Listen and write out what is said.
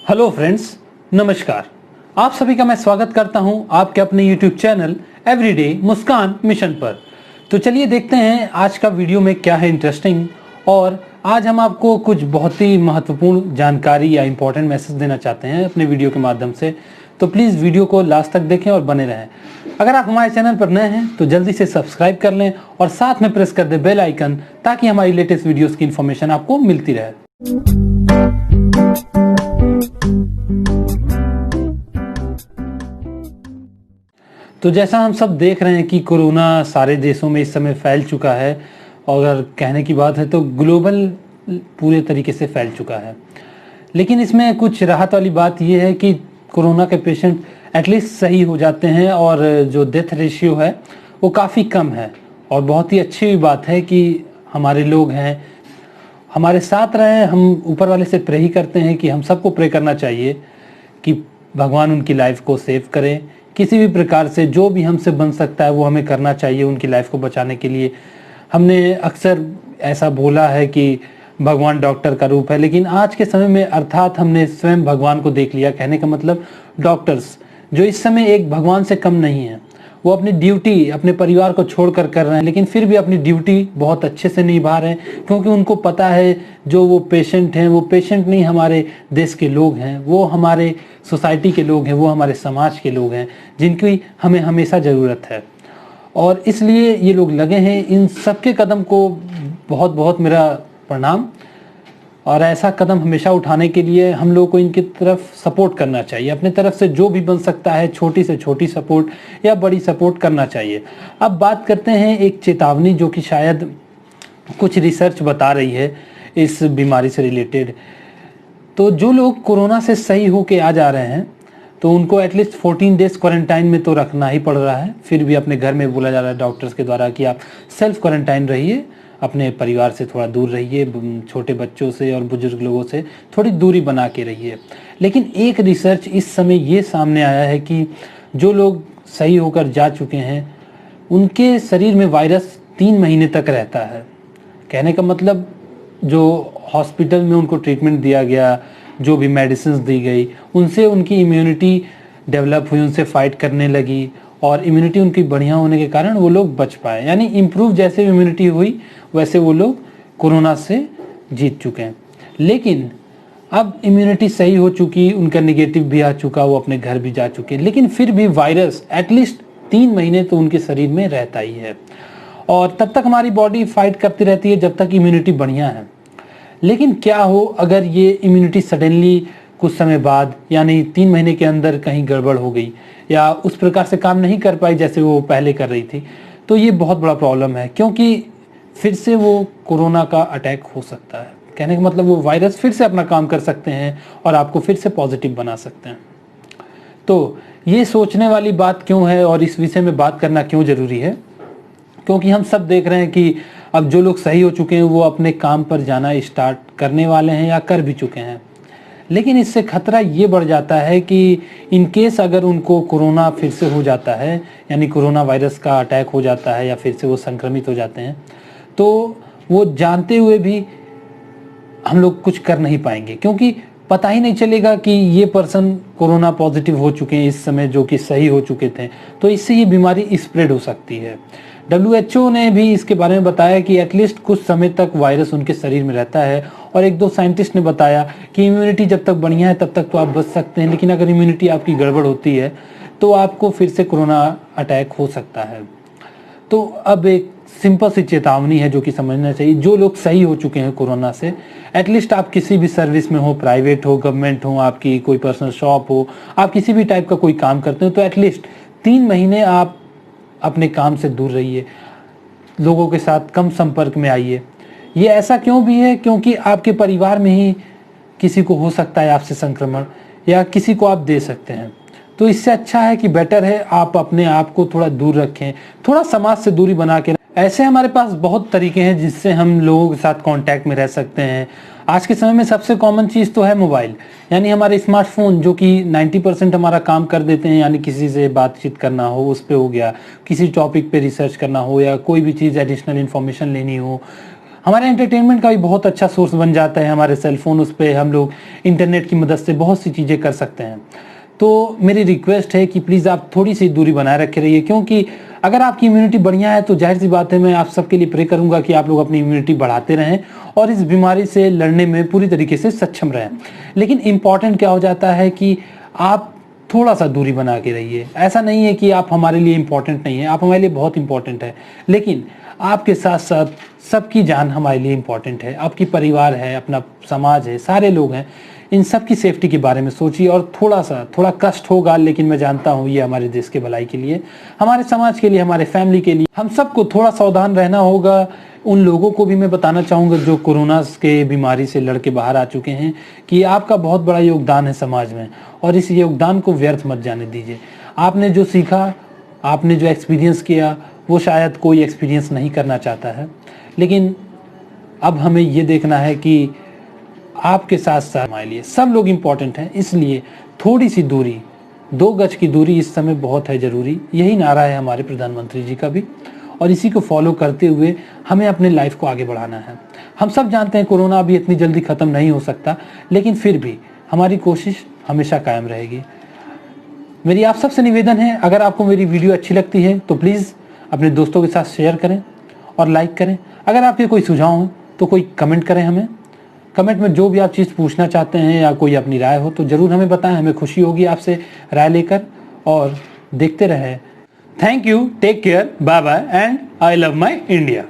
Hello friends, नमस्कार। आप सभी का मैं स्वागत करता हूं आपके अपने YouTube चैनल एवरीडे मुस्कान मिशन पर। तो चलिए देखते हैं आज का वीडियो में क्या है इंटरेस्टिंग। और आज हम आपको कुछ बहुत ही महत्वपूर्ण जानकारी या इम्पोर्टेंट मैसेज देना चाहते हैं अपने वीडियो के माध्यम से। तो प्लीज़ वीडियो को लास्ट तक देखें और बने रहें। अगर आप हमारे चैनल पर नए हैं तो जल्दी से सब्सक्राइब कर लें और साथ में प्रेस कर दें बेल आइकन, ताकि हमारी लेटेस्ट वीडियोस की इन्फॉर्मेशन आपको मिलती रहे। तो जैसा हम सब देख रहे हैं कि कोरोना सारे देशों में इस समय फैल चुका है, और अगर कहने की बात है तो ग्लोबल पूरे तरीके से फैल चुका है। लेकिन इसमें कुछ राहत वाली बात यह है कि कोरोना के पेशेंट एटलीस्ट सही हो जाते हैं और जो डेथ रेशियो है वो काफ़ी कम है। और बहुत ही अच्छी बात है कि हमारे लोग हैं हमारे साथ रहे। हम ऊपर वाले से प्रे ही करते हैं कि हम सबको प्रे करना चाहिए कि भगवान उनकी लाइफ को सेव करें। किसी भी प्रकार से जो भी हमसे बन सकता है वो हमें करना चाहिए उनकी लाइफ को बचाने के लिए। हमने अक्सर ऐसा बोला है कि भगवान डॉक्टर का रूप है, लेकिन आज के समय में अर्थात हमने स्वयं भगवान को देख लिया। कहने का मतलब डॉक्टर्स जो इस समय एक भगवान से कम नहीं है, वो अपनी ड्यूटी अपने परिवार को छोड़कर कर रहे हैं, लेकिन फिर भी अपनी ड्यूटी बहुत अच्छे से निभा रहे हैं, क्योंकि उनको पता है जो वो पेशेंट हैं वो पेशेंट नहीं हमारे देश के लोग हैं, वो हमारे सोसाइटी के लोग हैं, वो हमारे समाज के लोग हैं जिनकी हमें हमेशा ज़रूरत है। और इसलिए ये लोग लगे हैं। इन सबके कदम को बहुत बहुत मेरा प्रणाम। और ऐसा कदम हमेशा उठाने के लिए हम लोग को इनकी तरफ सपोर्ट करना चाहिए। अपने तरफ से जो भी बन सकता है छोटी से छोटी सपोर्ट या बड़ी सपोर्ट करना चाहिए। अब बात करते हैं एक चेतावनी जो कि शायद कुछ रिसर्च बता रही है इस बीमारी से रिलेटेड। तो जो लोग कोरोना से सही होके आ जा रहे हैं तो उनको एटलीस्ट 14 डेज क्वारंटाइन में तो रखना ही पड़ रहा है। फिर भी अपने घर में बोला जा रहा है डॉक्टर्स के द्वारा कि आप सेल्फ क्वारंटाइन रहिए, अपने परिवार से थोड़ा दूर रहिए, छोटे बच्चों से और बुजुर्ग लोगों से थोड़ी दूरी बना के रहिए। लेकिन एक रिसर्च इस समय ये सामने आया है कि जो लोग सही होकर जा चुके हैं उनके शरीर में वायरस 3 महीने तक रहता है। कहने का मतलब जो हॉस्पिटल में उनको ट्रीटमेंट दिया गया, जो भी मेडिसिन दी गई, उनसे उनकी इम्यूनिटी डेवलप हुई, उनसे फाइट करने लगी और इम्यूनिटी उनकी बढ़िया होने के कारण वो लोग बच पाए। यानी इम्प्रूव जैसे इम्यूनिटी हुई वैसे वो लोग कोरोना से जीत चुके हैं। लेकिन अब इम्यूनिटी सही हो चुकी, उनका नेगेटिव भी आ चुका, वो अपने घर भी जा चुके, लेकिन फिर भी वायरस एटलीस्ट 3 महीने तो उनके शरीर में रहता ही है। और तब तक हमारी बॉडी फाइट करती रहती है जब तक इम्यूनिटी बढ़िया है। लेकिन क्या हो अगर ये इम्यूनिटी सडनली कुछ समय बाद यानी 3 महीने के अंदर कहीं गड़बड़ हो गई या उस प्रकार से काम नहीं कर पाई जैसे वो पहले कर रही थी, तो ये बहुत बड़ा प्रॉब्लम है, क्योंकि फिर से वो कोरोना का अटैक हो सकता है। कहने का मतलब वो वायरस फिर से अपना काम कर सकते हैं और आपको फिर से पॉजिटिव बना सकते हैं। तो ये सोचने वाली बात क्यों है और इस विषय में बात करना क्यों ज़रूरी है? क्योंकि हम सब देख रहे हैं कि अब जो लोग सही हो चुके हैं वो अपने काम पर जाना स्टार्ट करने वाले हैं या कर भी चुके हैं। लेकिन इससे खतरा ये बढ़ जाता है कि इन केस अगर उनको कोरोना फिर से हो जाता है, यानी कोरोना वायरस का अटैक हो जाता है या फिर से वो संक्रमित हो जाते हैं, तो वो जानते हुए भी हम लोग कुछ कर नहीं पाएंगे, क्योंकि पता ही नहीं चलेगा कि ये पर्सन कोरोना पॉजिटिव हो चुके हैं इस समय, जो कि सही हो चुके थे। तो इससे ये बीमारी स्प्रेड हो सकती है। WHO ने भी इसके बारे में बताया कि एटलीस्ट कुछ समय तक वायरस उनके शरीर में रहता है। और 1-2 साइंटिस्ट ने बताया कि इम्यूनिटी जब तक बढ़िया है तब तक तो आप बच सकते हैं, लेकिन अगर इम्यूनिटी आपकी गड़बड़ होती है तो आपको फिर से कोरोना अटैक हो सकता है। तो अब एक सिंपल सी चेतावनी है जो कि समझना चाहिए। जो लोग सही हो चुके हैं कोरोना से, एटलीस्ट आप किसी भी सर्विस में हो, प्राइवेट हो, गवर्नमेंट हो, आपकी कोई पर्सनल शॉप हो, आप किसी भी टाइप का कोई काम करते हो, तो एटलीस्ट 3 महीने आप अपने काम से दूर रहिए, लोगों के साथ कम संपर्क में आइए। ये ऐसा क्यों भी है? क्योंकि आपके परिवार में ही किसी को हो सकता है आपसे संक्रमण, या किसी को आप दे सकते हैं। तो इससे अच्छा है कि बेटर है आप अपने आप को थोड़ा दूर रखें, थोड़ा समाज से दूरी बना के। ऐसे हमारे पास बहुत तरीके हैं जिससे हम लोगों के साथ कांटेक्ट में रह सकते हैं। आज के समय में सबसे कॉमन चीज़ तो है मोबाइल, यानी हमारे स्मार्टफोन, जो कि 90% हमारा काम कर देते हैं। यानी किसी से बातचीत करना हो उस पे हो गया, किसी टॉपिक पे रिसर्च करना हो, या कोई भी चीज़ एडिशनल इन्फॉर्मेशन लेनी हो, हमारे एंटरटेनमेंट का भी बहुत अच्छा सोर्स बन जाता है। हमारे सेल फोन उस पर हम लोग इंटरनेट की मदद से बहुत सी चीज़ें कर सकते हैं। तो मेरी रिक्वेस्ट है कि प्लीज़ आप थोड़ी सी दूरी बनाए रखे रहिए, क्योंकि अगर आपकी इम्यूनिटी बढ़िया है तो जाहिर सी बात है मैं आप सबके लिए प्रे करूंगा कि आप लोग अपनी इम्यूनिटी बढ़ाते रहें और इस बीमारी से लड़ने में पूरी तरीके से सक्षम रहें। लेकिन इम्पॉर्टेंट क्या हो जाता है कि आप थोड़ा सा दूरी बना के रहिए। ऐसा नहीं है कि आप हमारे लिए इम्पोर्टेंट नहीं है, आप हमारे लिए बहुत इंपॉर्टेंट है, लेकिन आपके साथ साथ सबकी जान हमारे लिए इम्पोर्टेंट है। आपकी परिवार है, अपना समाज है, सारे लोग हैं, इन सब की सेफ्टी के बारे में सोचिए। और थोड़ा कष्ट होगा, लेकिन मैं जानता हूँ ये हमारे देश के भलाई के लिए, हमारे समाज के लिए, हमारे फैमिली के लिए, हम सबको थोड़ा सावधान रहना होगा। उन लोगों को भी मैं बताना चाहूँगा जो कोरोना के बीमारी से लड़ के बाहर आ चुके हैं कि आपका बहुत बड़ा योगदान है समाज में, और इस योगदान को व्यर्थ मत जाने दीजिए। आपने जो सीखा, आपने जो एक्सपीरियंस किया, वो शायद कोई एक्सपीरियंस नहीं करना चाहता है, लेकिन अब हमें ये देखना है कि आपके साथ साथ हमारे लिए सब लोग इम्पोर्टेंट हैं। इसलिए थोड़ी सी दूरी, 2 गज की दूरी इस समय बहुत है ज़रूरी। यही नारा है हमारे प्रधानमंत्री जी का भी, और इसी को फॉलो करते हुए हमें अपने लाइफ को आगे बढ़ाना है। हम सब जानते हैं कोरोना अभी इतनी जल्दी ख़त्म नहीं हो सकता, लेकिन फिर भी हमारी कोशिश हमेशा कायम रहेगी। मेरी आप सबसे निवेदन है, अगर आपको मेरी वीडियो अच्छी लगती है तो प्लीज़ अपने दोस्तों के साथ शेयर करें और लाइक करें। अगर आपके कोई सुझाव हो तो कोई कमेंट करें। हमें कमेंट में जो भी आप चीज़ पूछना चाहते हैं या कोई अपनी राय हो तो ज़रूर हमें बताएं। हमें खुशी होगी आपसे राय लेकर, और देखते रहें। Thank you, take care, bye bye, and I love my India.